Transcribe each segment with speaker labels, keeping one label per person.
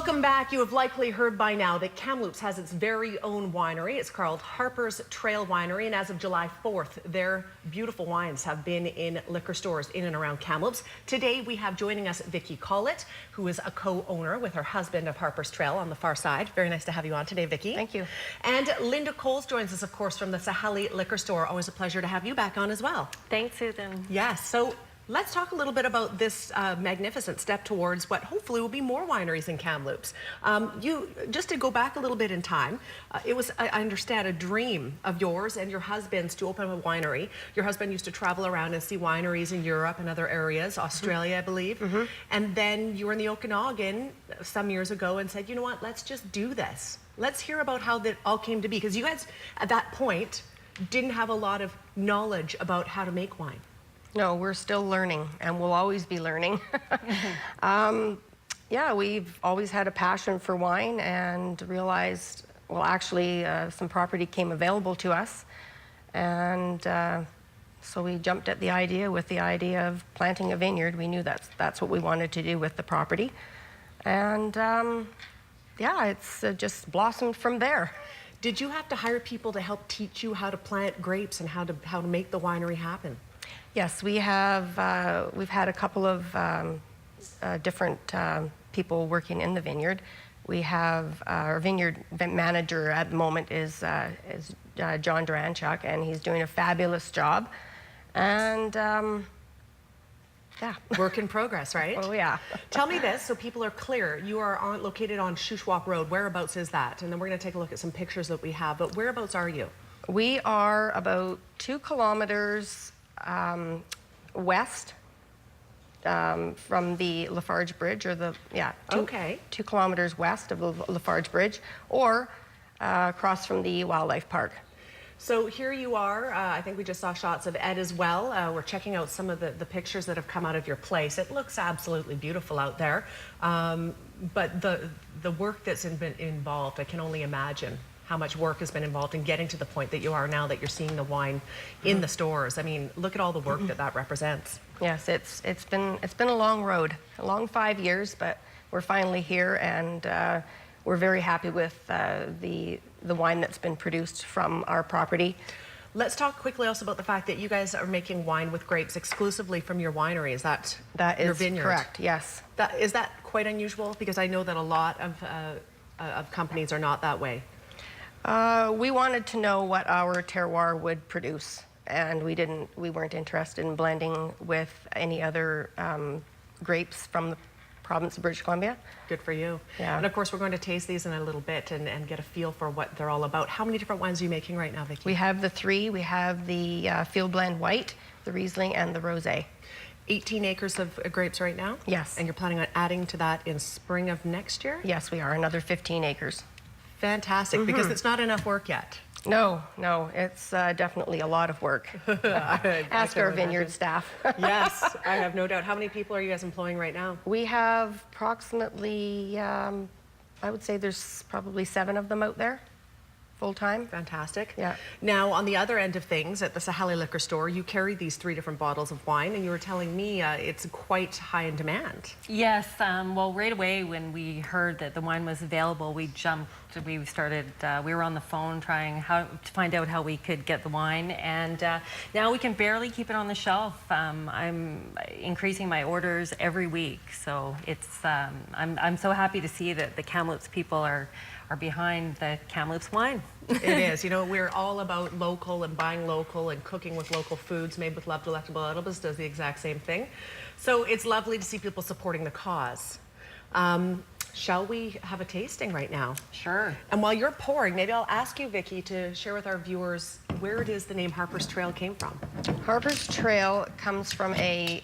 Speaker 1: Welcome back. You have likely heard by now that Kamloops has its very own winery. It's called Harpers Trail Winery, and as of July 4th, their beautiful wines have been in liquor stores in and around Kamloops. Today, we have joining us Vicki Collett, who is a co-owner with her husband of Harpers Trail on the far side. Very nice to have you on today, Vicki.
Speaker 2: Thank you.
Speaker 1: And Linda Coles joins us, of course, from the Sahali Liquor Store. Always a pleasure to have you back on as well.
Speaker 2: Thanks, Susan.
Speaker 1: Yes. So let's talk a little bit about this magnificent step towards what hopefully will be more wineries in Kamloops. Just to go back a little bit in time, it was, I understand, a dream of yours and your husband's to open a winery. Your husband used to travel around and see wineries in Europe and other areas, Australia, I believe. And then you were in the Okanagan some years ago and said, you know what, let's just do this. Let's hear about how that all came to be. Because you guys, at that point, didn't have a lot of knowledge about how to make wine.
Speaker 2: No, we're still learning, and we'll always be learning. Yeah, we've always had a passion for wine and realized, well, actually, some property came available to us. And so we jumped at the idea of planting a vineyard. We knew that's what we wanted to do with the property. And yeah, it's just blossomed from there.
Speaker 1: Did you have to hire people to help teach you how to plant grapes and how to make the winery happen?
Speaker 2: Yes, we have. We've had a couple of different people working in the vineyard. We have our vineyard manager at the moment is John Duranchuk, and he's doing a fabulous job. And yeah,
Speaker 1: work in progress, right?
Speaker 2: Oh yeah.
Speaker 1: Tell me this, so people are clear. You are located on Shuswap Road. Whereabouts is that? And then we're going to take a look at some pictures that we have. But whereabouts are you?
Speaker 2: We are about 2 kilometers west from the Lafarge Bridge, or the, yeah, 2 kilometers west of the Lafarge Bridge, or across from the wildlife park.
Speaker 1: So here you are. I think we just saw shots of Ed as well. We're checking out some of the pictures that have come out of your place. It looks absolutely beautiful out there. But the work that's been involved, I can only imagine how much work has been involved in getting to the point that you are now, that you're seeing the wine in the stores. I mean, look at all the work that represents. Yes,
Speaker 2: it's been a long road, a long 5 years, but we're finally here, and we're very happy with the wine that's been produced from our property.
Speaker 1: Let's talk quickly also about the fact that you guys are making wine with grapes exclusively from your winery. Is that your vineyard?
Speaker 2: Correct, yes.
Speaker 1: Is that quite unusual? Because I know that a lot of companies are not that way.
Speaker 2: We wanted to know what our terroir would produce, and we weren't interested in blending with any other grapes from the province of British Columbia.
Speaker 1: Good for you.
Speaker 2: Yeah.
Speaker 1: And of course, we're going to taste these in a little bit and get a feel for what they're all about. How many different wines are you making right now, Vicki?
Speaker 2: We have the 3. We have the Field Blend White, the Riesling, and the Rosé.
Speaker 1: 18 acres of grapes right now?
Speaker 2: Yes.
Speaker 1: And you're planning on adding to that in spring of next year?
Speaker 2: Yes, we are. Another 15 acres.
Speaker 1: Fantastic, because it's not enough work yet.
Speaker 2: No, it's definitely a lot of work. Ask our vineyard staff.
Speaker 1: Yes, I have no doubt. How many people are you guys employing right now?
Speaker 2: We have approximately, I would say there's probably 7 of them out there, full-time.
Speaker 1: Fantastic.
Speaker 2: Yeah.
Speaker 1: Now, on the other end of things, at the Sahali Liquor Store, you carry these 3 different bottles of wine, and you were telling me it's quite high in demand.
Speaker 3: Yes, well, right away when we heard that the wine was available, we were on the phone trying to find out how we could get the wine, and now we can barely keep it on the shelf. I'm increasing my orders every week, so it's I'm so happy to see that the Kamloops people are behind the Kamloops wine.
Speaker 1: It is. You know, we're all about local and buying local and cooking with local foods made with love, delectable edibles does the exact same thing. So it's lovely to see people supporting the cause. Shall we have a tasting right now?
Speaker 3: Sure.
Speaker 1: And while you're pouring, maybe I'll ask you, Vicki, to share with our viewers where it is the name Harpers Trail came from.
Speaker 2: Harpers Trail comes from a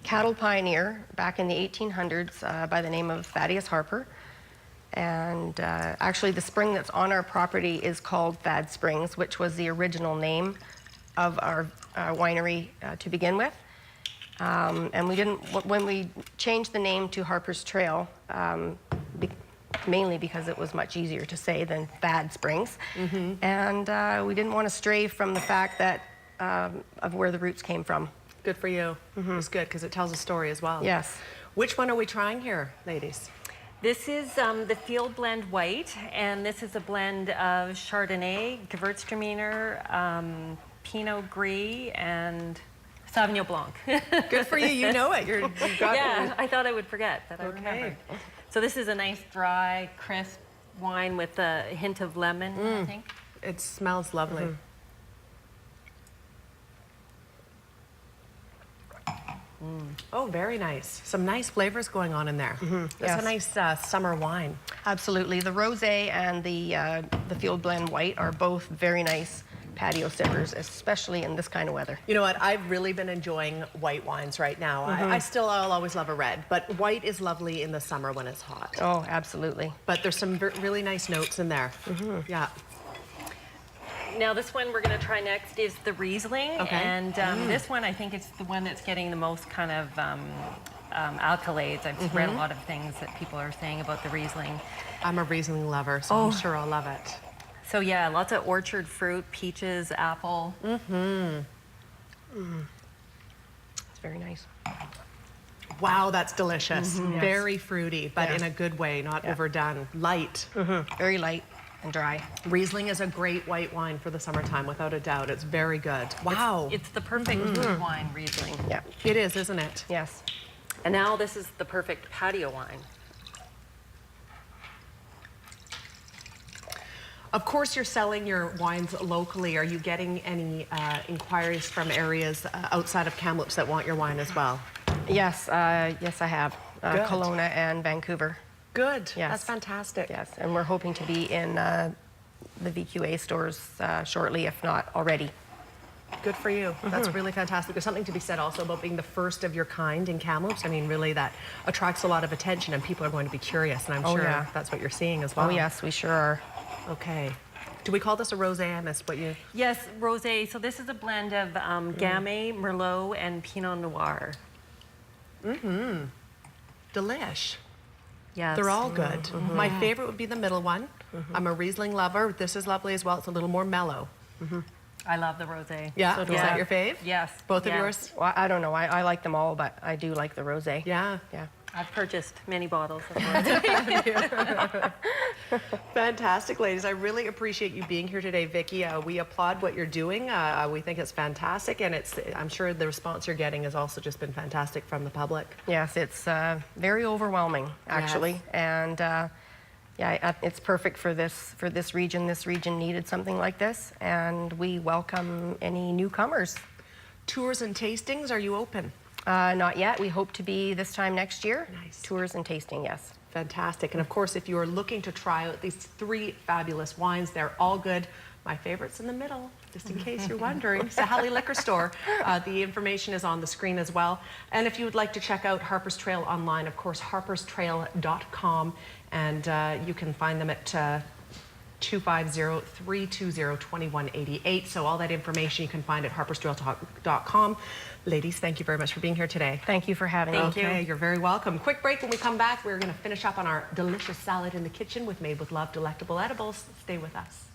Speaker 2: cattle pioneer back in the 1800s by the name of Thaddeus Harper. And actually, the spring that's on our property is called Thad Springs, which was the original name of our winery to begin with. And when we changed the name to Harpers Trail, mainly because it was much easier to say than Thad Springs. And we didn't want to stray from the fact that of where the roots came from.
Speaker 1: Good for you. It's good because it tells a story as well.
Speaker 2: Yes.
Speaker 1: Which one are we trying here, ladies?
Speaker 3: This is the Field Blend White, and this is a blend of Chardonnay, Gewürztraminer, Pinot Gris, and Sauvignon Blanc.
Speaker 1: Good for you. You know it. You got
Speaker 3: Yeah, I thought I would forget, but I
Speaker 1: Okay.
Speaker 3: remembered. So this is a nice, dry, crisp wine with a hint of lemon, I think.
Speaker 1: It smells lovely. Oh, very nice. Some nice flavors going on in there. That's a
Speaker 2: Yes.
Speaker 1: nice summer wine.
Speaker 2: Absolutely. The rosé and the Field Blend White are both very nice patio sippers, especially in this kind of weather.
Speaker 1: You know what? I've really been enjoying white wines right now. I'll always love a red, but white is lovely in the summer when it's hot.
Speaker 2: Oh, absolutely.
Speaker 1: But there's some really nice notes in there. Yeah.
Speaker 3: Now this one we're going to try next is the Riesling,
Speaker 1: Okay.
Speaker 3: and this one I think it's the one that's getting the most kind of accolades. I've read a lot of things that people are saying about the Riesling.
Speaker 1: I'm a Riesling lover, so I'm sure I'll love it.
Speaker 3: So yeah, lots of orchard fruit, peaches, apple.
Speaker 2: It's very nice.
Speaker 1: Wow, that's delicious. Very fruity, but
Speaker 2: Yeah.
Speaker 1: in a good way, not overdone. Light.
Speaker 2: Very light and dry.
Speaker 1: Riesling is a great white wine for the summertime, without a doubt. It's very good. Wow.
Speaker 3: It's the perfect food wine, Riesling.
Speaker 2: Yeah.
Speaker 1: It is, isn't it?
Speaker 2: Yes.
Speaker 3: And now this is the perfect patio wine.
Speaker 1: Of course, you're selling your wines locally. Are you getting any inquiries from areas outside of Kamloops that want your wine as well?
Speaker 2: Yes, yes, I have.
Speaker 1: Good.
Speaker 2: Kelowna and Vancouver.
Speaker 1: Good.
Speaker 2: Yes.
Speaker 1: That's fantastic.
Speaker 2: Yes, and we're hoping to be in the VQA stores shortly, if not already.
Speaker 1: Good for you. That's really fantastic. There's something to be said also about being the first of your kind in Kamloops. I mean, really, that attracts a lot of attention, and people are going to be curious, and I'm sure
Speaker 2: yeah.
Speaker 1: that's what you're seeing as well.
Speaker 2: Oh, yes, we sure are.
Speaker 1: Okay. Do we call this a rosé? I missed what you...
Speaker 3: Yes, rosé. So this is a blend of Gamay, Merlot, and Pinot Noir.
Speaker 1: Delish.
Speaker 3: Yes.
Speaker 1: They're all good. My favorite would be the middle one. I'm a Riesling lover. This is lovely as well. It's a little more mellow.
Speaker 3: I love the rosé.
Speaker 1: Yeah?
Speaker 2: So do
Speaker 1: is
Speaker 2: I.
Speaker 1: that your fave?
Speaker 3: Yes.
Speaker 1: Both of
Speaker 3: Yeah.
Speaker 1: yours?
Speaker 2: Well, I don't know. I like them all, but I do like the rosé.
Speaker 1: Yeah.
Speaker 2: Yeah.
Speaker 3: I've purchased many bottles of rosé.
Speaker 1: Fantastic, ladies. I really appreciate you being here today, Vicki. We applaud what you're doing. We think it's fantastic, and I'm sure the response you're getting has also just been fantastic from the public.
Speaker 2: Yes, it's very overwhelming, actually.
Speaker 1: Yes.
Speaker 2: And yeah, it's perfect for this region. This region needed something like this, and we welcome any newcomers.
Speaker 1: Tours and tastings, are you open?
Speaker 2: Not yet. We hope to be this time next year.
Speaker 1: Nice.
Speaker 2: Tours and tasting, yes.
Speaker 1: Fantastic. And of course, if you are looking to try out these 3 fabulous wines, they're all good. My favorite's in the middle, just in case you're wondering. Sahali Liquor Store. The information is on the screen as well. And if you would like to check out Harpers Trail online, of course, harperstrail.com. And you can find them at 250-320-2188. So all that information you can find at harperstrail.com. Ladies, thank you very much for being here today.
Speaker 2: Thank you for having me.
Speaker 1: Okay, you're very welcome. Quick break. When we come back, we're going to finish up on our delicious salad in the kitchen with Made with Love delectable edibles. Stay with us.